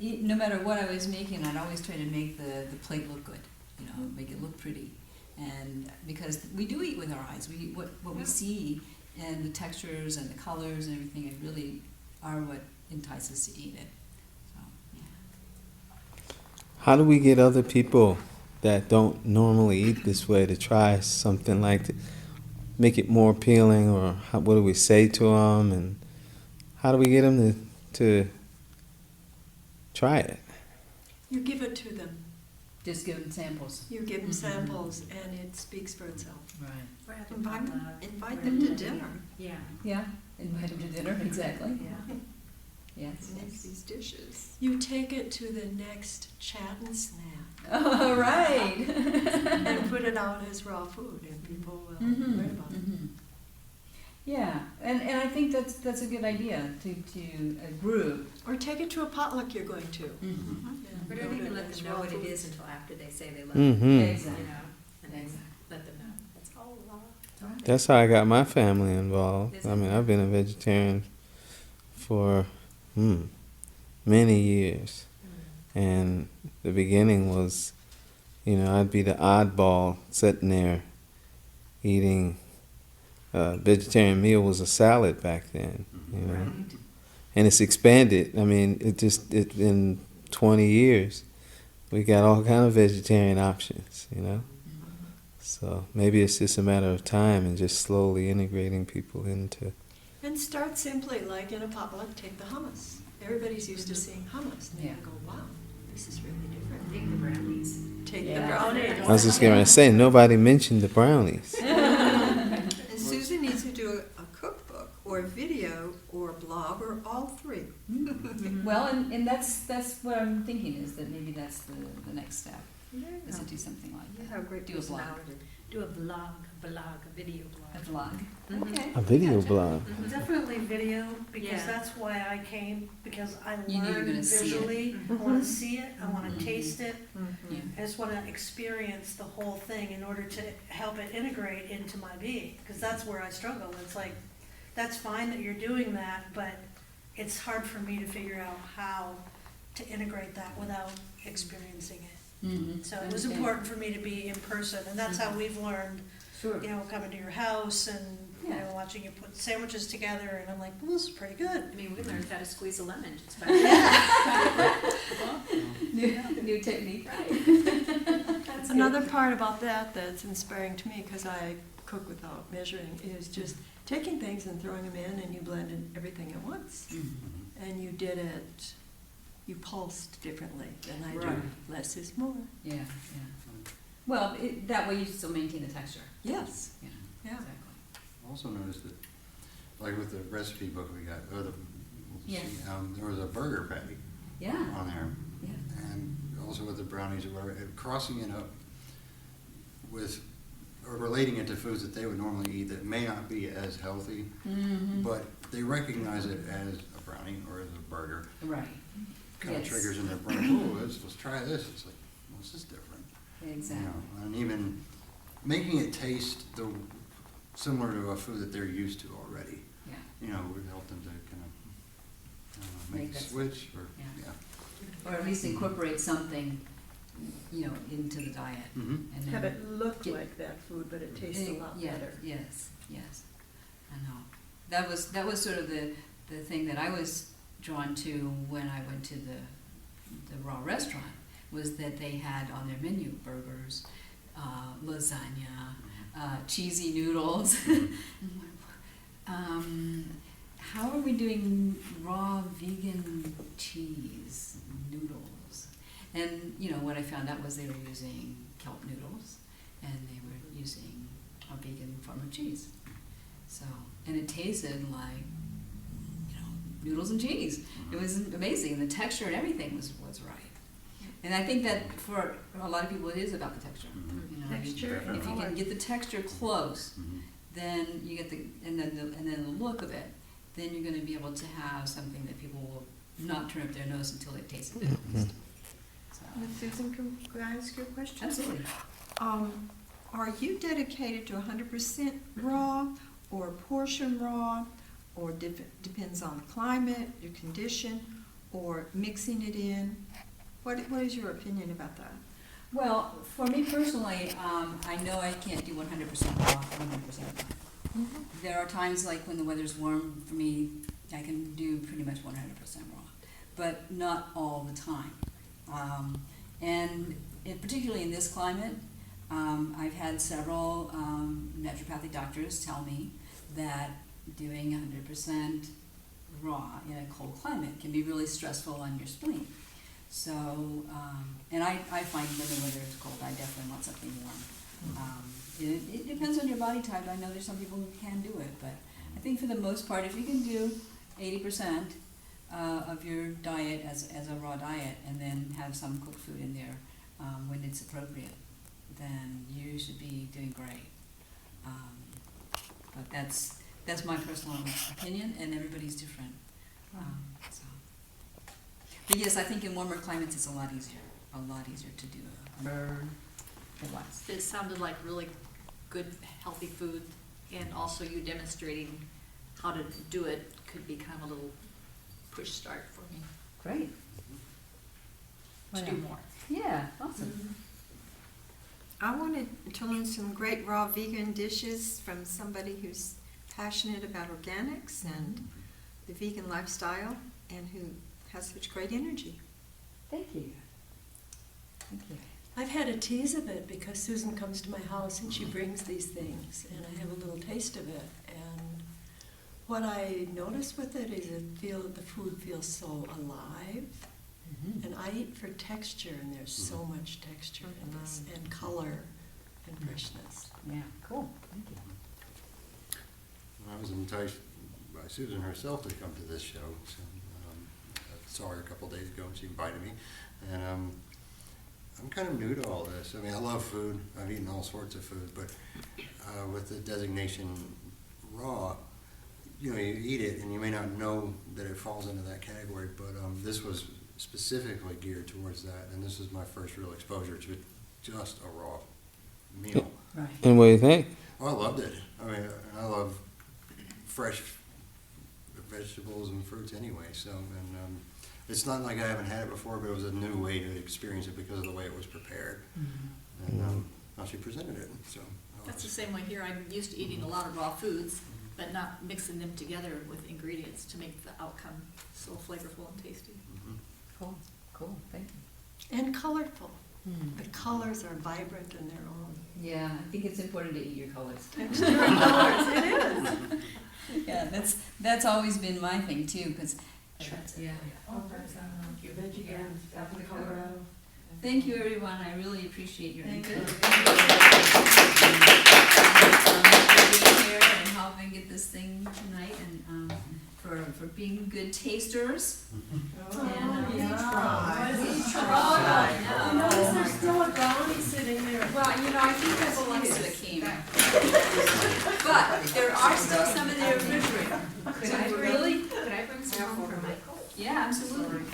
no matter what I was making, I'd always try to make the plate look good, you know, make it look pretty. And because we do eat with our eyes, what we see and the textures and the colors and everything, it really are what entices us to eat it. So, yeah. How do we get other people that don't normally eat this way to try something like that? Make it more appealing, or what do we say to them, and how do we get them to try it? You give it to them. Just give them samples. You give them samples, and it speaks for itself. Right. Invite them to dinner. Yeah. Yeah, invite them to dinner, exactly. Yeah. Yes. Make these dishes. You take it to the next chat and snack. Oh, right. And put it out as raw food, and people will learn about it. Yeah, and I think that's a good idea to a group. Or take it to a potluck you're going to. But I don't even let them know what it is until after they say they love Mm-hmm. it, you Exactly. know, and then Exactly. let them know. That's all love. That's how I got my family involved. I mean, I've been a vegetarian for many years. And the beginning was, you know, I'd be the oddball sitting there eating. Vegetarian meal was a salad back then, you know. Right. And it's expanded. I mean, it in 20 years, we got all kind of vegetarian options, you know. So maybe it's just a matter of time and just slowly integrating people into. And start simply, like in a potluck, take the hummus. Everybody's used to seeing hummus. And Yeah. you go, wow, this is really different. Take the brownies. Take Yeah. the brownies. I was just going to say, nobody mentioned the brownies. And Susan needs to do a cookbook or a video or a blog or all three. Well, and that's what I'm thinking, is that maybe that's the next step, is to do something like You that. have a great Do a blog. personality. Do a a video A blog. vlog. Okay. A video blog. Definitely video, because Yeah. that's why I came, because I You knew you were learn gonna see it. visually. I want to see it, I want Mhm. to taste it. Yeah. I just want to experience the whole thing in order to help it integrate into my being, because that's where I struggle. It's like, that's fine that you're doing that, but it's hard for me to figure out how to integrate that without experiencing it. Mm-hmm. So it was important for me to be in person, and that's how we've learned, Sure. you know, coming to your house and, you Yeah. know, watching you put sandwiches together, and I'm like, well, this is pretty good. I mean, we learned how to squeeze a lemon just by. New technique. Another part about that that's inspiring to me, because I cook without measuring, is just taking things and throwing them in, and you blended everything at once. And you did it, you pulsed differently than I do. Right. Less is more. Yeah, yeah. Well, that way you still maintain the texture. Yes. Yeah, Yeah. exactly. Also noticed that, like with the recipe book we got, or the, Yes. there was a burger patty Yeah, on there. yeah. And also with the brownies or whatever, and crossing it up with, or relating it to foods that they would normally eat that may not be as healthy, Mm-hmm. but they recognize it as a brownie or as a burger. Right. Kind of Yes. triggers in their brain, oh, let's try this. It's like, well, this is different. Exactly. You know, and even making it taste similar to a food that they're used to already, Yeah. you know, would help them to kind of Make make the that- switch or, yeah. yeah. Or at least incorporate something, you know, into the diet. Mm-hmm. And Have then it look get- like that food, but it tastes a lot Yeah, better. Yes, yes. I know. That was sort of the thing that I was drawn to when I went to the raw restaurant, was that they had on their menu burgers, lasagna, cheesy noodles. How are we doing raw vegan cheese noodles? And, you know, what I found out was they were using kelp noodles, and they were using a vegan form of cheese. So, and it tasted like, you know, noodles and cheese. It was amazing. The texture and everything was right. And I think that for a lot of people, it is about the texture. Mhm. You know, Texture and if you can color. get the texture close, Mm-hmm. then you get and then the look of it, then you're going to be able to have something that people will not turn up their nose until they taste it. At least. So, Miss Susan, can I ask you a question? absolutely. Are you dedicated to 100% raw or portion raw, or depends on the climate, your condition, or mixing it in? What is your opinion about that? Well, for me personally, I know I can't do 100% raw, 100% raw. There are times like when the weather's warm, for me, I can do pretty much 100% raw, but not all the time. Particularly in this climate, I've had several naturopathic doctors tell me that doing 100% raw in a cold climate can be really stressful on your spleen. So, and I find when the weather is cold, I definitely want something warm. It depends on your body type. I know there's some people who can do it, but I think for the most part, if you can do 80% of your diet as a raw diet and then have some cooked food in there when it's appropriate, then you should be doing great. But that's my personal opinion, and everybody's different. So. But yes, I think in warmer climates it's a lot easier to do a burn than less. It sounded like really good, healthy food, and also you demonstrating how to do it could be kind of a little push start for me Great. to do more. Yeah, awesome. I wanted to learn some great raw vegan dishes from somebody who's passionate about organics and the vegan lifestyle and who has such great energy. Thank you. Thank you. I've had a tease of it because Susan comes to my house and she brings these things and I have a little taste of it. And what I notice with it is the food feels so alive. And I eat for texture, and there's so much texture in this, and color, and freshness. Yeah, cool. Thank you. I was enticed by Susan herself to come to this show. So, I saw her a couple days ago, and she invited me. And I'm kind of new to all this. I mean, I love food. I've eaten all sorts of food, but with the designation raw, you eat it, and you may not know that it falls into that category. But this was specifically geared towards that, and this is my first real exposure to just a raw meal. Right. And what do you think? Oh, I loved it. I mean, I love fresh vegetables and fruits anyway, so, and it's not like I haven't had it before, but it was a new way to experience it because of the way it was prepared, and how she presented it, so. That's the same way here. I'm used to eating a lot of raw foods, but not mixing them together with ingredients to make the outcome so flavorful and tasty. Cool. Cool. Thank you. And colorful. The colors are vibrant in their own. Yeah, I think it's important to eat your colors. Texture and colors, it is. Yeah, that's always been my thing too, because yeah. Thank you, everyone. I really appreciate your Thank input. you. For being here and helping get this thing tonight, and for being good tasters. And, We tried. I know. Notice there's still a brownie sitting there. Well, I think that belongs to the king. But there are still some in the refrigerator. Could I bring some home for Michael? Yeah, absolutely.